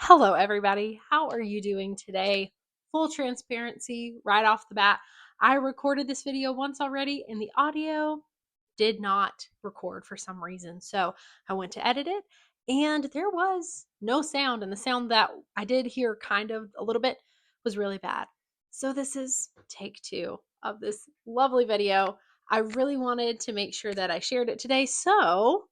Hello, everybody. How are you doing today? Full transparency right off the bat. I recorded this video once already and the audio did not record for some reason. So I went to edit it and there was no sound. And the sound that I did hear kind of a little bit was really bad. So this is take two of this lovely video. I really wanted to make sure that I shared it today. So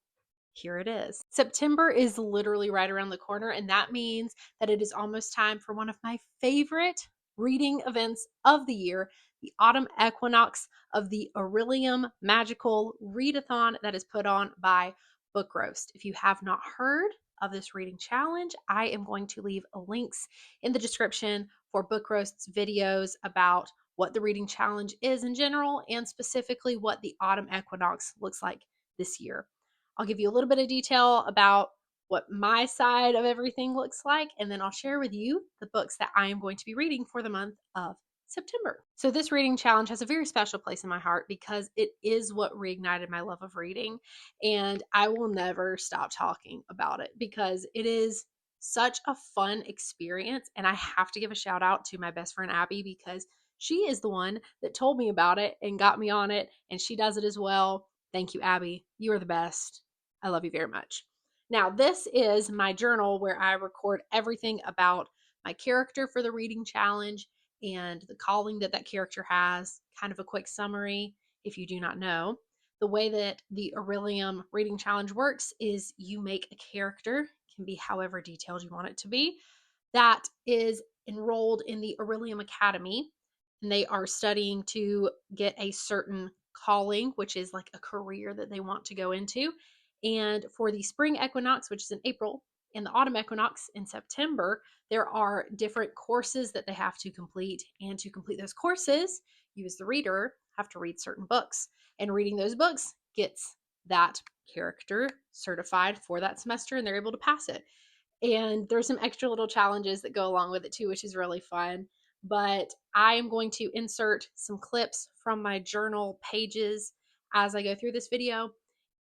here it is. September is literally right around the corner, and that means that it is almost time for one of my favorite reading events of the year, the Autumn Equinox of the Orilium Magical Readathon that is put on by Book Roast. If you have not heard of this reading challenge, I am going to leave links in the description for Book Roast's videos about what the reading challenge is in general and specifically what the Autumn Equinox looks like this year. I'll give you a little bit of detail about what my side of everything looks like, and then I'll share with you the books that I am going to be reading for the month of September. So this reading challenge has a very special place in my heart because it is what reignited my love of reading, and I will never stop talking about it because it is such a fun experience. And I have to give a shout out to my best friend Abby because she is the one that told me about it and got me on it, and she does it as well. Thank you, Abby. You are the best. I love you very much. Now, this is my journal where I record everything about my character for the reading challenge and the calling that that character has, kind of a quick summary if you do not know. The way that the Orilium reading challenge works is you make a character, can be however detailed you want it to be, that is enrolled in the Orilium Academy, and they are studying to get a certain calling, which is like a career that they want to go into. And for the spring equinox, which is in April, and the autumn equinox in September, there are different courses that they have to complete. And to complete those courses, you as the reader have to read certain books. And reading those books gets that character certified for that semester, and they're able to pass it. And there's some extra little challenges that go along with it too, which is really fun. But I am going to insert some clips from my journal pages as I go through this video.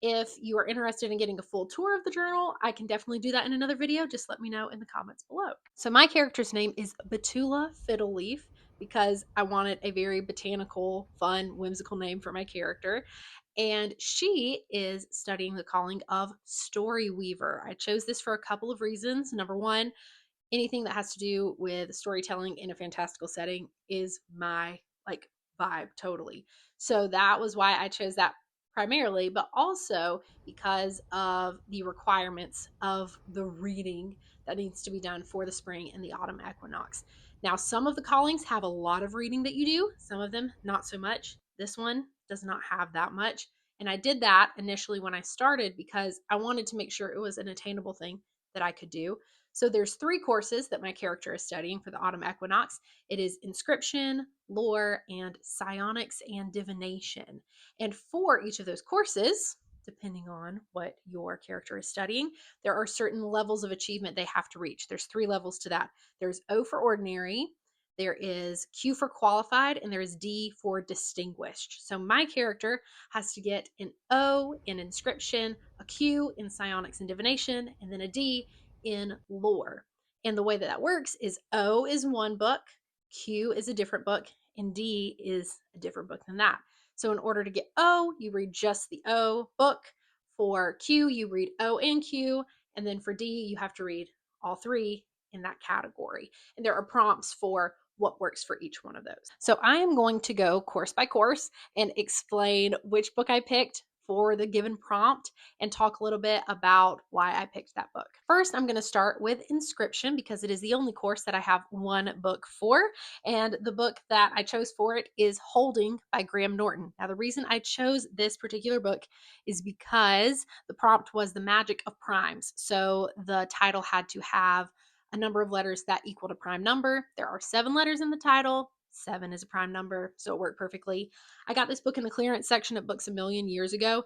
If you are interested in getting a full tour of the journal, I can definitely do that in another video. Just let me know in the comments below. So my character's name is Betula Fiddleleaf because I wanted a very botanical, fun, whimsical name for my character. And she is studying the calling of Story Weaver. I chose this for a couple of reasons. Number one, anything that has to do with storytelling in a fantastical setting is my like vibe totally. So that was why I chose that primarily, but also because of the requirements of the reading that needs to be done for the spring and the autumn equinox. Now, some of the callings have a lot of reading that you do, some of them not so much. This one does not have that much. And I did that initially when I started because I wanted to make sure it was an attainable thing that I could do. So there's 3 courses that my character is studying for the autumn equinox. It is Inscription, Lore, and Psionics and Divination. And for each of those courses, depending on what your character is studying, there are certain levels of achievement they have to reach. There's 3 levels to that. There's O for ordinary, there is Q for qualified, and there is D for distinguished. So my character has to get an O in Inscription, a Q in Psionics and Divination, and then a D in Lore. And the way that that works is O is one book, Q is a different book, and D is a different book than that. So in order to get O, you read just the O book. For Q, you read O and Q. And then for D, you have to read all 3 in that category. And there are prompts for what works for each one of those. So I am going to go course by course and explain which book I picked for the given prompt and talk a little bit about why I picked that book. First, I'm going to start with Inscription because it is the only course that I have one book for. And the book that I chose for it is Holding by Graham Norton. Now, the reason I chose this particular book is because the prompt was the magic of primes. So the title had to have a number of letters that equaled a prime number. There are 7 letters in the title. 7 is a prime number, so it worked perfectly. I got this book in the clearance section at Books A Million years ago,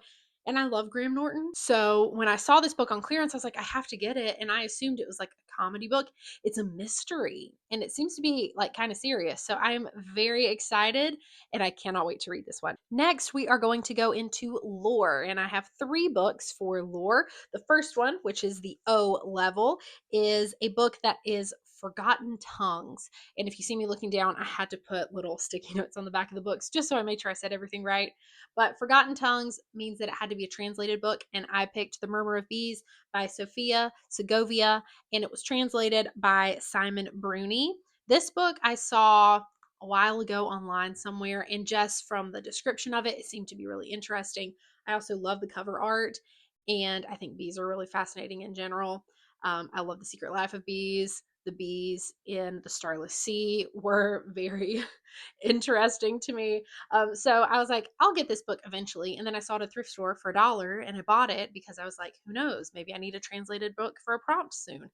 and I love Graham Norton. So when I saw this book on clearance, I was like, I have to get it. And I assumed it was like a comedy book. It's a mystery and it seems to be like kind of serious. So I am very excited and I cannot wait to read this one. Next, we are going to go into lore, and I have 3 books for lore. The first one, which is the O level, is a book that is Forgotten Tongues. And if you see me looking down, I had to put little sticky notes on the back of the books just so I made sure I said everything right. But Forgotten Tongues means that it had to be a translated book, and I picked The Murmur of Bees by Sofia Segovia, and it was translated by Simon Bruni. This book I saw a while ago online somewhere, and just from the description of it, it seemed to be really interesting. I also love the cover art, and I think bees are really fascinating in general. I love The Secret Life of Bees. The bees in the Starless Sea were very interesting to me. So I was like, I'll get this book eventually. And then I saw it at a thrift store for $1 and I bought it because I was like, who knows? Maybe I need a translated book for a prompt soon.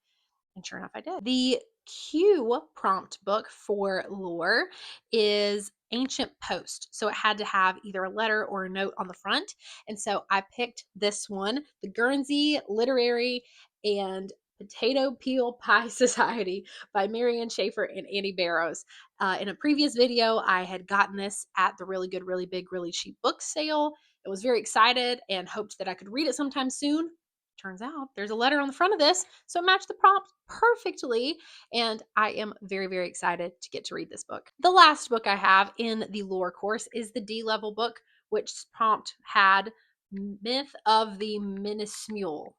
And sure enough, I did. The Q prompt book for lore is Ancient Post. So it had to have either a letter or a note on the front. And so I picked this one, the Guernsey Literary and Potato Peel Pie Society by Marianne Schaefer and Annie Barrows. In a previous video, I had gotten this at the Really Good, Really Big, Really Cheap book sale. I was very excited and hoped that I could read it sometime soon. Turns out there's a letter on the front of this, so it matched the prompt perfectly, and I am very, very excited to get to read this book. The last book I have in the lore course is the D level book, which prompt had Myth of the Minismule.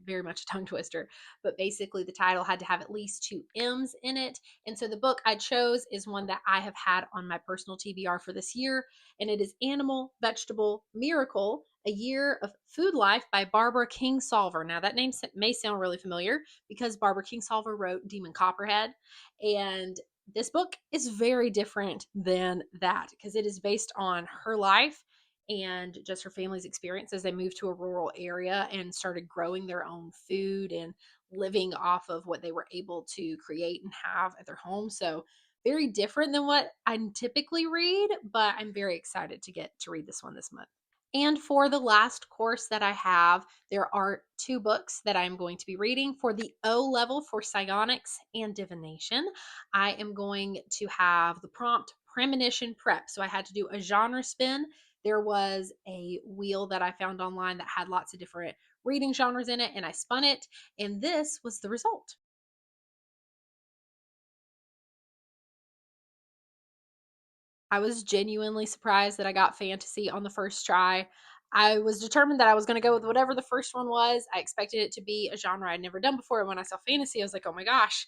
Very much a tongue twister, but basically the title had to have at least 2 M's in it. And so the book I chose is one that I have had on my personal TBR for this year, and it is Animal, Vegetable, Miracle, A Year of Food Life by Barbara Kingsolver. Now, that name may sound really familiar because Barbara Kingsolver wrote Demon Copperhead, and this book is very different than that because it is based on her life and just her family's experience as they moved to a rural area and started growing their own food and living off of what they were able to create and have at their home. So very different than what I typically read, but I'm very excited to get to read this one this month. And for the last course that I have, there are 2 books that I'm going to be reading. For the O level for Psionics and Divination, I am going to have the prompt Premonition Prep. So I had to do a genre spin. There was a wheel that I found online that had lots of different reading genres in it, and I spun it, and this was the result. I was genuinely surprised that I got fantasy on the first try. I was determined that I was going to go with whatever the first one was. I expected it to be a genre I'd never done before. And when I saw fantasy, I was like, oh my gosh,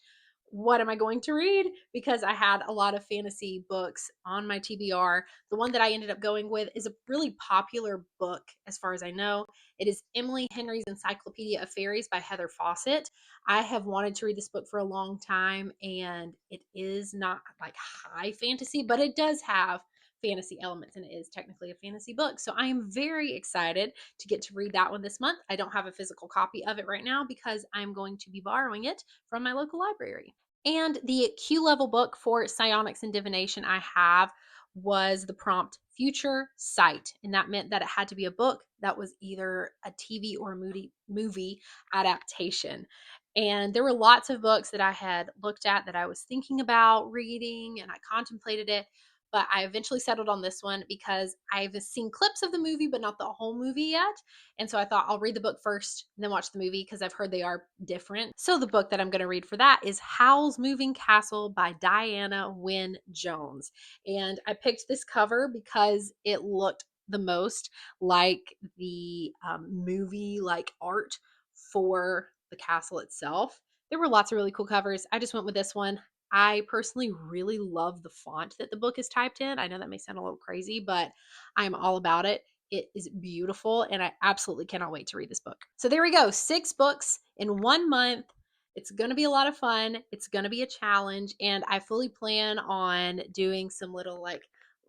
what am I going to read? Because I had a lot of fantasy books on my TBR. The one that I ended up going with is a really popular book, as far as I know. It is Emily Henry's Encyclopedia of Fairies by Heather Fawcett. I have wanted to read this book for a long time, and it is not like high fantasy, but it does have fantasy elements and it is technically a fantasy book. So I am very excited to get to read that one this month. I don't have a physical copy of it right now because I'm going to be borrowing it from my local library. And the Q level book for Psionics and Divination I have was the prompt Future Sight. And that meant that it had to be a book that was either a TV or a movie adaptation. And there were lots of books that I had looked at that I was thinking about reading and I contemplated it. But I eventually settled on this one because I've seen clips of the movie, but not the whole movie yet. And so I thought I'll read the book first and then watch the movie because I've heard they are different. So the book that I'm going to read for that is Howl's Moving Castle by Diana Wynne Jones. And I picked this cover because it looked the most like the movie like art for the castle itself. There were lots of really cool covers. I just went with this one. I personally really love the font that the book is typed in. I know that may sound a little crazy, but I'm all about it. It is beautiful, and I absolutely cannot wait to read this book. So there we go, 6 books in 1 month. It's going to be a lot of fun. It's going to be a challenge, and I fully plan on doing some little like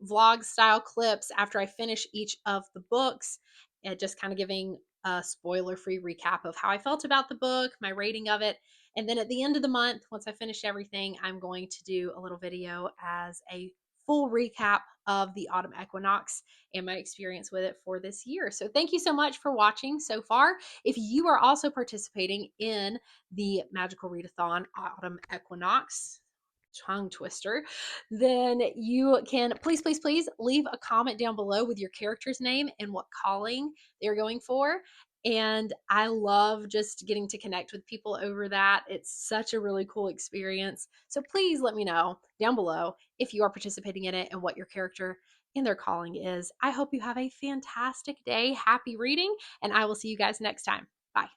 vlog style clips after I finish each of the books and just kind of giving a spoiler free recap of how I felt about the book, my rating of it. And then at the end of the month, once I finish everything, I'm going to do a little video as a full recap of the autumn equinox and my experience with it for this year. So thank you so much for watching so far. If you are also participating in the Magical Readathon Autumn Equinox, tongue twister, then you can please leave a comment down below with your character's name and what calling they're going for. And I love just getting to connect with people over that. It's such a really cool experience. So please let me know down below if you are participating in it and what your character and their calling is. I hope you have a fantastic day. Happy reading, and I will see you guys next time. Bye.